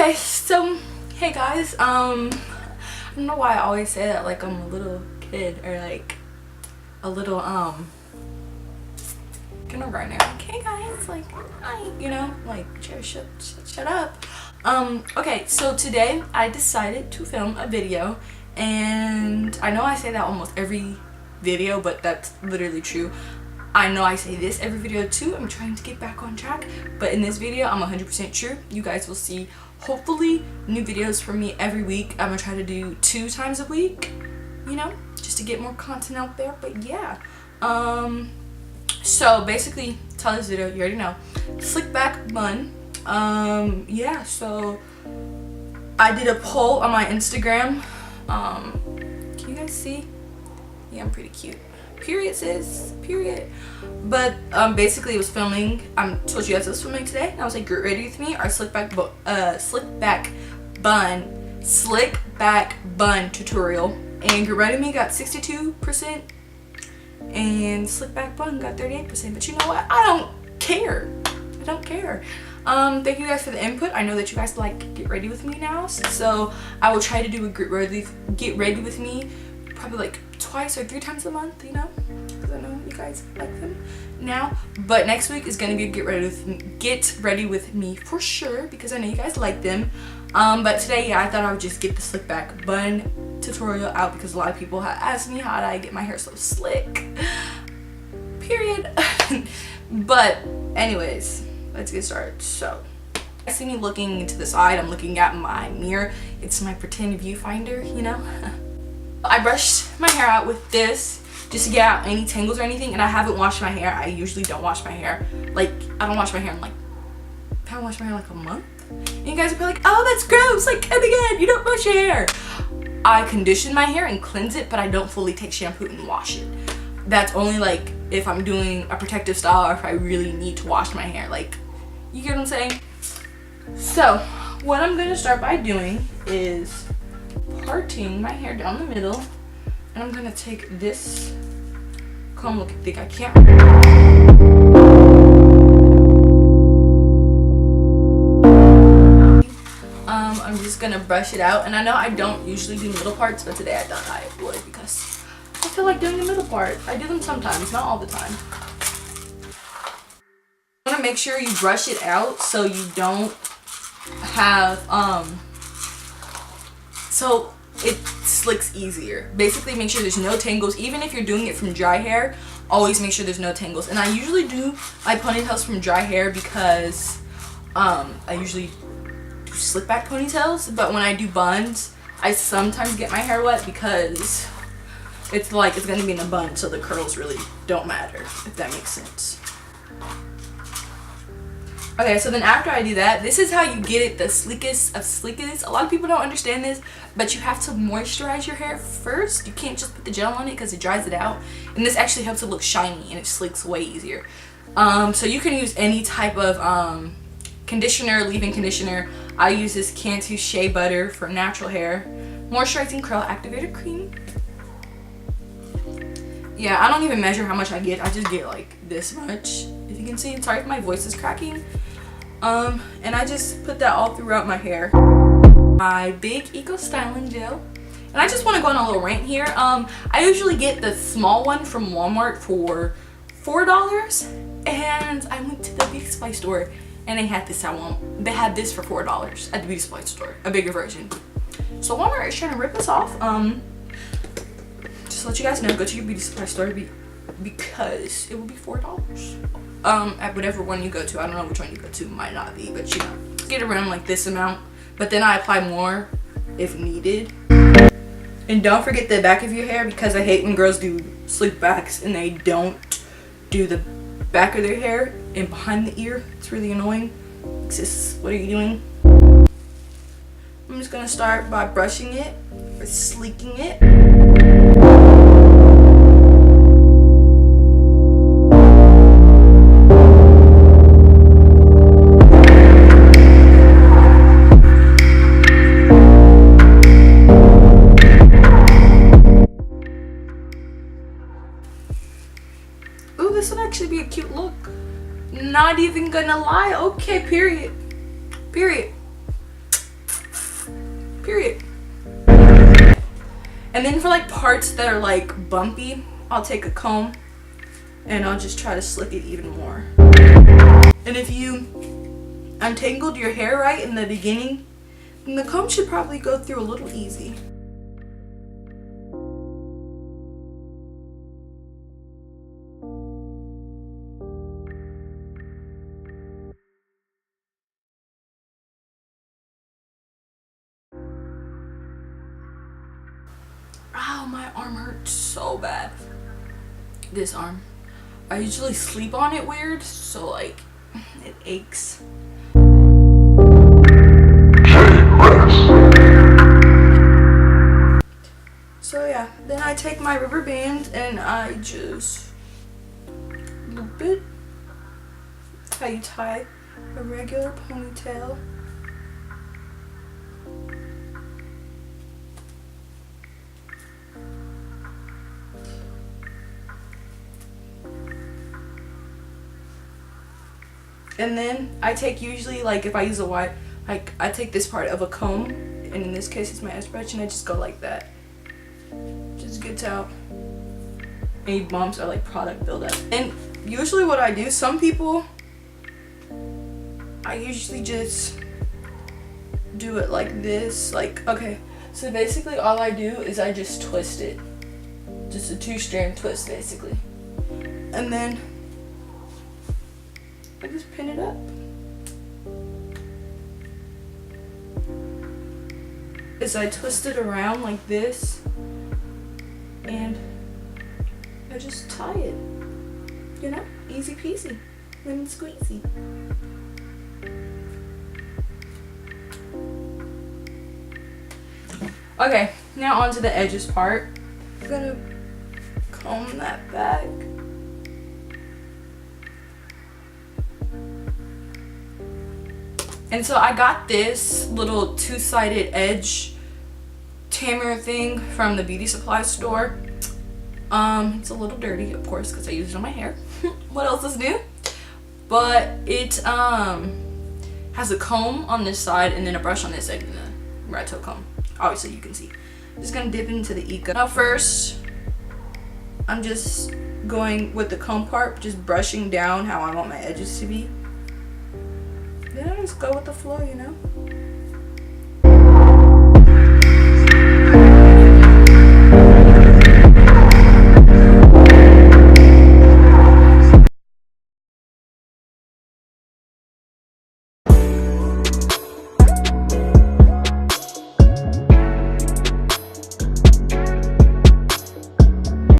Okay, so hey guys, I don't know why I always say that like I'm a little kid or like a little kindergartner. Like, hey guys, like hi, you know, like Cherish, shut up. Okay, so today I decided to film a video, and I know I say that almost every video, but that's literally true. I know I say this every video too. I'm trying to get back on track, but in this video I'm 100% sure you guys will see hopefully new videos from me every week. I'm gonna try to do 2 times a week, you know, just to get more content out there. But yeah, so basically tell this video, you already know, slick back bun. Yeah, so I did a poll on my Instagram. Can you guys see? Yeah, I'm pretty cute. Period, sis. Period. But basically it was filming. I told you guys it was filming today, and I was like, get ready with me. Our slick back bun tutorial, and get ready with me got 62%, and slick back bun got 38%. But you know what? I don't care. I don't care. Thank you guys for the input. I know that you guys like get ready with me now, so I will try to do a get ready with me probably like 2 or 3 times a month, you know, because I know you guys like them now. But next week is gonna be a get ready with me for sure, because I know you guys like them. But today, yeah, I thought I would just get the slick back bun tutorial out because a lot of people have asked me how did I get my hair so slick. Period. But anyways, let's get started. So I see me looking to the side. I'm looking at my mirror. It's my pretend viewfinder, you know. I brushed my hair out with this just to get out any tangles or anything, and I haven't washed my hair. I usually don't wash my hair. Like, I don't wash my hair in like, I haven't washed my hair in like a month. And you guys are probably like, oh, that's gross, like, come again, you don't wash your hair. I condition my hair and cleanse it, but I don't fully take shampoo and wash it. That's only like if I'm doing a protective style or if I really need to wash my hair. Like, you get what I'm saying? So, what I'm gonna start by doing is parting my hair down the middle, and I'm gonna take this comb. Look, I think I can't. I'm just gonna brush it out, and I know I don't usually do middle parts, but today I thought I would because I feel like doing the middle part. I do them sometimes, not all the time. You wanna make sure you brush it out so you don't have so it slicks easier. Basically, make sure there's no tangles. Even if you're doing it from dry hair, always make sure there's no tangles. And I usually do my ponytails from dry hair because I usually do slick back ponytails, but when I do buns, I sometimes get my hair wet because it's like it's gonna be in a bun, so the curls really don't matter, if that makes sense. Okay, so then after I do that, this is how you get it the sleekest of sleekest. A lot of people don't understand this, but you have to moisturize your hair first. You can't just put the gel on it because it dries it out. And this actually helps it look shiny, and it slicks way easier. So you can use any type of conditioner, leave-in conditioner. I use this Cantu Shea Butter for natural hair. Moisturizing Curl Activator Cream. Yeah, I don't even measure how much I get. I just get like this much, if you can see. Sorry if my voice is cracking. And I just put that all throughout my hair. My big Eco Styling Gel. And I just want to go on a little rant here. I usually get the small one from Walmart for $4, and I went to the beauty supply store and they had this at Walmart. They had this for $4 at the beauty supply store, a bigger version. So Walmart is trying to rip us off. Just to let you guys know, go to your beauty supply store because it will be $4. At whatever one you go to. I don't know which one you go to, might not be, but you know, get around like this amount. But then I apply more if needed. And don't forget the back of your hair, because I hate when girls do slick backs and they don't do the back of their hair and behind the ear. It's really annoying. Sis, what are you doing? I'm just gonna start by brushing it or sleeking it. This would actually be a cute look. Not even gonna lie. Okay, period. period. And then for like parts that are like bumpy, I'll take a comb and I'll just try to slick it even more. And if you untangled your hair right in the beginning, then the comb should probably go through a little easy. Ow, my arm hurts so bad. This arm. I usually sleep on it weird, so like it aches. So yeah, then I take my rubber band and I just loop it. That's how you tie a regular ponytail. And then I take usually, like if I use a wide, like I take this part of a comb, and in this case it's my airbrush, and I just go like that. Just gets out any bumps or like product buildup. And usually what I do, some people, I usually just do it like this. Like, okay, so basically all I do is I just twist it. Just a 2-strand twist basically. And then I just pin it up. As I twist it around like this, and I just tie it. You know, easy peasy, lemon squeezy. Okay, now onto the edges part. I'm gonna comb that back. And so I got this little 2-sided edge tammer thing from the beauty supply store. It's a little dirty, of course, because I used it on my hair. What else is new? But it has a comb on this side and then a brush on this side, and the rat tail comb. Obviously you can see. I'm just gonna dip into the eco. Now first, I'm just going with the comb part, just brushing down how I want my edges to be. Then I just go with the flow, you know?